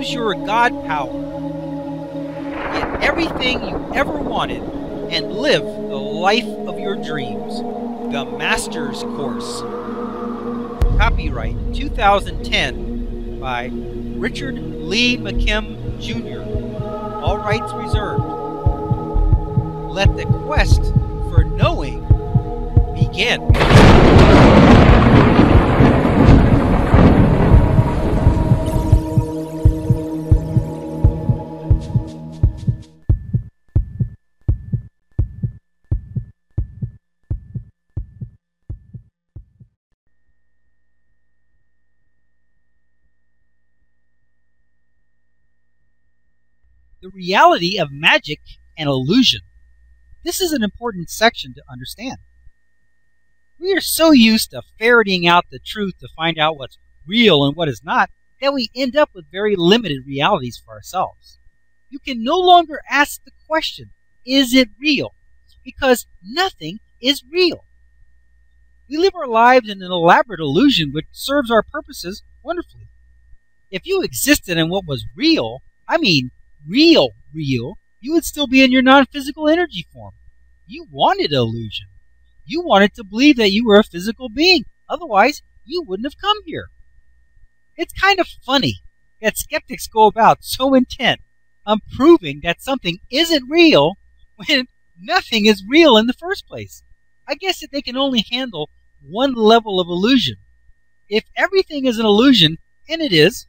Use your God power. Get everything you ever wanted and live the life of your dreams. The Master's Course. Copyright 2010 by Richard Lee McKim Jr. All rights reserved. Let the quest for knowing begin. The reality of magic and illusion. This is an important section to understand. We are so used to ferreting out the truth to find out what's real and what is not that we end up with very limited realities for ourselves. You can no longer ask the question, is it real? Because nothing is real. We live our lives in an elaborate illusion which serves our purposes wonderfully. If you existed in what was real, real, you would still be in your non-physical energy form. You wanted illusion. You wanted to believe that you were a physical being. Otherwise, you wouldn't have come here. It's kind of funny that skeptics go about so intent on proving that something isn't real when nothing is real in the first place. I guess that they can only handle one level of illusion. If everything is an illusion, and it is,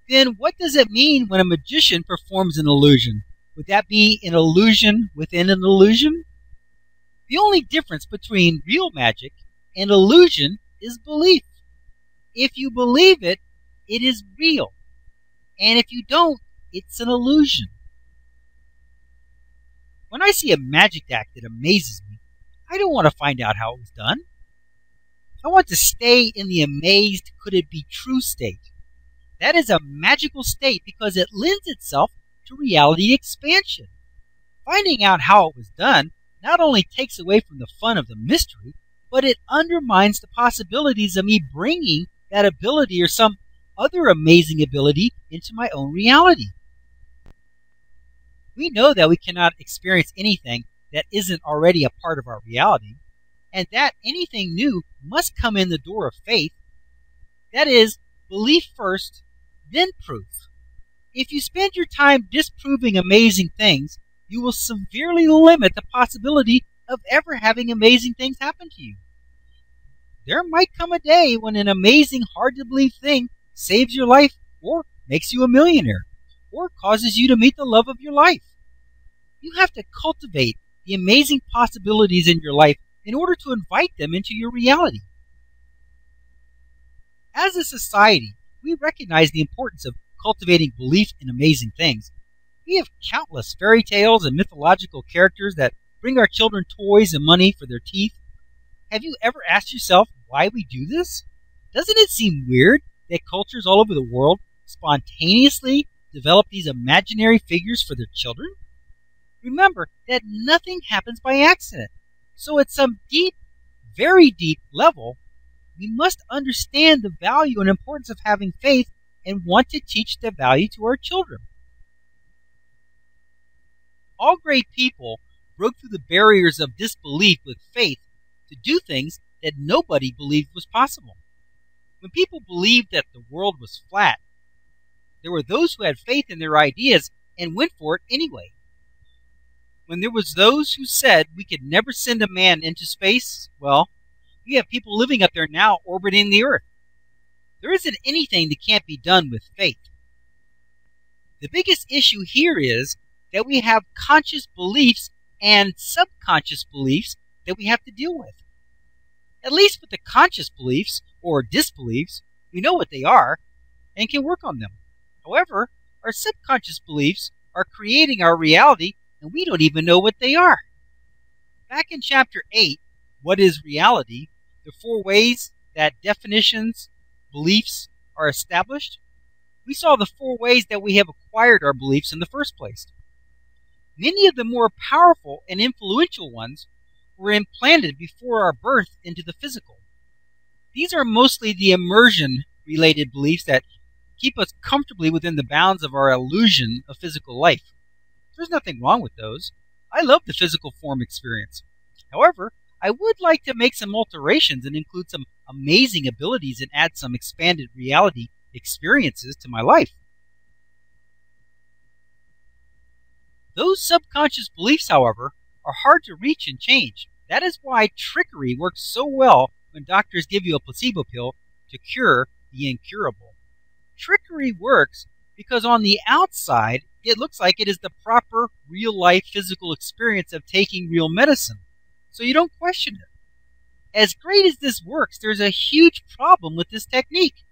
then what does it mean when a magician performs an illusion? Would that be an illusion within an illusion? The only difference between real magic and illusion is belief. If you believe it, it is real. And if you don't, it's an illusion. When I see a magic act that amazes me, I don't want to find out how it was done. I want to stay in the amazed could-it-be-true state. That is a magical state because it lends itself to reality expansion. Finding out how it was done not only takes away from the fun of the mystery, but it undermines the possibilities of me bringing that ability or some other amazing ability into my own reality. We know that we cannot experience anything that isn't already a part of our reality, and that anything new must come in the door of faith. That is, belief first, then proof. If you spend your time disproving amazing things, you will severely limit the possibility of ever having amazing things happen to you. There might come a day when an amazing, hard-to-believe thing saves your life, or makes you a millionaire, or causes you to meet the love of your life. You have to cultivate the amazing possibilities in your life in order to invite them into your reality. As a society, we recognize the importance of cultivating belief in amazing things. We have countless fairy tales and mythological characters that bring our children toys and money for their teeth. Have you ever asked yourself why we do this? Doesn't it seem weird that cultures all over the world spontaneously develop these imaginary figures for their children? Remember that nothing happens by accident. So at some deep, very deep level, we must understand the value and importance of having faith and want to teach the value to our children. All great people broke through the barriers of disbelief with faith to do things that nobody believed was possible. When people believed that the world was flat, there were those who had faith in their ideas and went for it anyway. When there was those who said we could never send a man into space, well, you have people living up there now orbiting the Earth. There isn't anything that can't be done with faith. The biggest issue here is that we have conscious beliefs and subconscious beliefs that we have to deal with. At least with the conscious beliefs, or disbeliefs, we know what they are and can work on them. However, our subconscious beliefs are creating our reality and we don't even know what they are. Back in Chapter 8, What is Reality? The 4 ways that definitions, beliefs are established. We saw the 4 ways that we have acquired our beliefs in the first place. Many of the more powerful and influential ones were implanted before our birth into the physical. These are mostly the immersion-related beliefs that keep us comfortably within the bounds of our illusion of physical life. There's nothing wrong with those. I love the physical form experience. However, I would like to make some alterations and include some amazing abilities and add some expanded reality experiences to my life. Those subconscious beliefs, however, are hard to reach and change. That is why trickery works so well when doctors give you a placebo pill to cure the incurable. Trickery works because on the outside, it looks like it is the proper, real-life physical experience of taking real medicine, so you don't question it. As great as this works, there's a huge problem with this technique.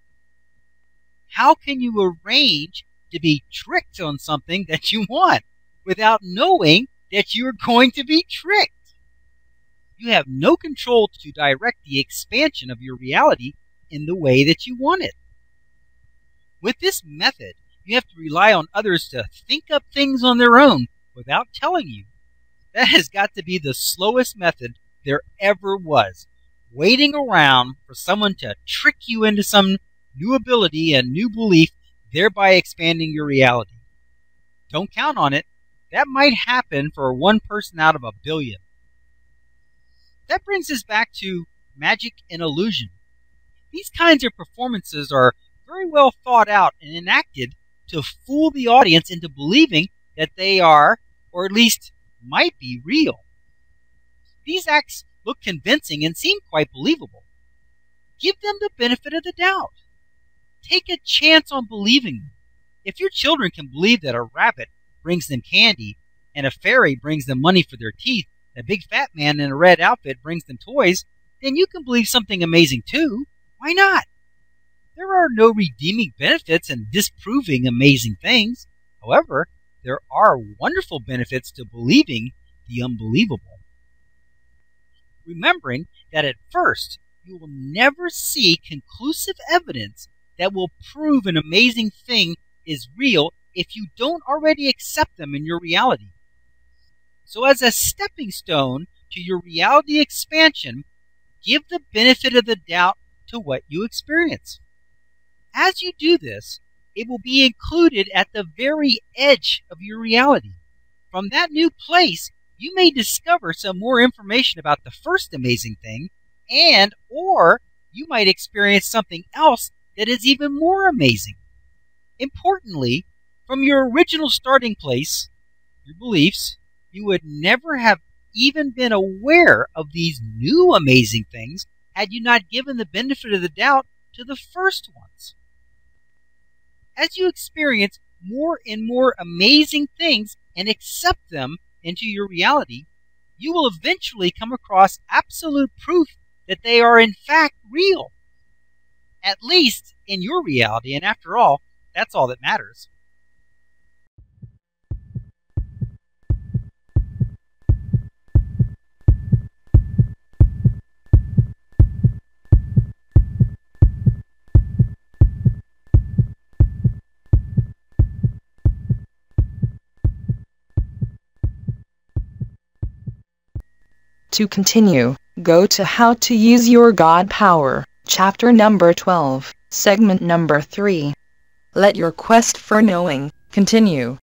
How can you arrange to be tricked on something that you want without knowing that you're going to be tricked? You have no control to direct the expansion of your reality in the way that you want it. With this method, you have to rely on others to think up things on their own without telling you. That has got to be the slowest method there ever was. Waiting around for someone to trick you into some new ability and new belief, thereby expanding your reality. Don't count on it. That might happen for one person out of a billion. That brings us back to magic and illusion. These kinds of performances are very well thought out and enacted to fool the audience into believing that they are, or at least might be, real. These acts look convincing and seem quite believable. Give them the benefit of the doubt. Take a chance on believing them. If your children can believe that a rabbit brings them candy and a fairy brings them money for their teeth, a big fat man in a red outfit brings them toys, then you can believe something amazing too. Why not? There are no redeeming benefits in disproving amazing things. However, there are wonderful benefits to believing the unbelievable. Remembering that at first, you will never see conclusive evidence that will prove an amazing thing is real if you don't already accept them in your reality. So as a stepping stone to your reality expansion, give the benefit of the doubt to what you experience. As you do this, it will be included at the very edge of your reality. From that new place, you may discover some more information about the first amazing thing, or you might experience something else that is even more amazing. Importantly, from your original starting place, your beliefs, you would never have even been aware of these new amazing things had you not given the benefit of the doubt to the first ones. As you experience more and more amazing things and accept them into your reality, you will eventually come across absolute proof that they are in fact real. At least in your reality, and after all, that's all that matters. To continue, go to How to Use Your God Power, chapter number 12, segment number 3. Let your quest for knowing continue.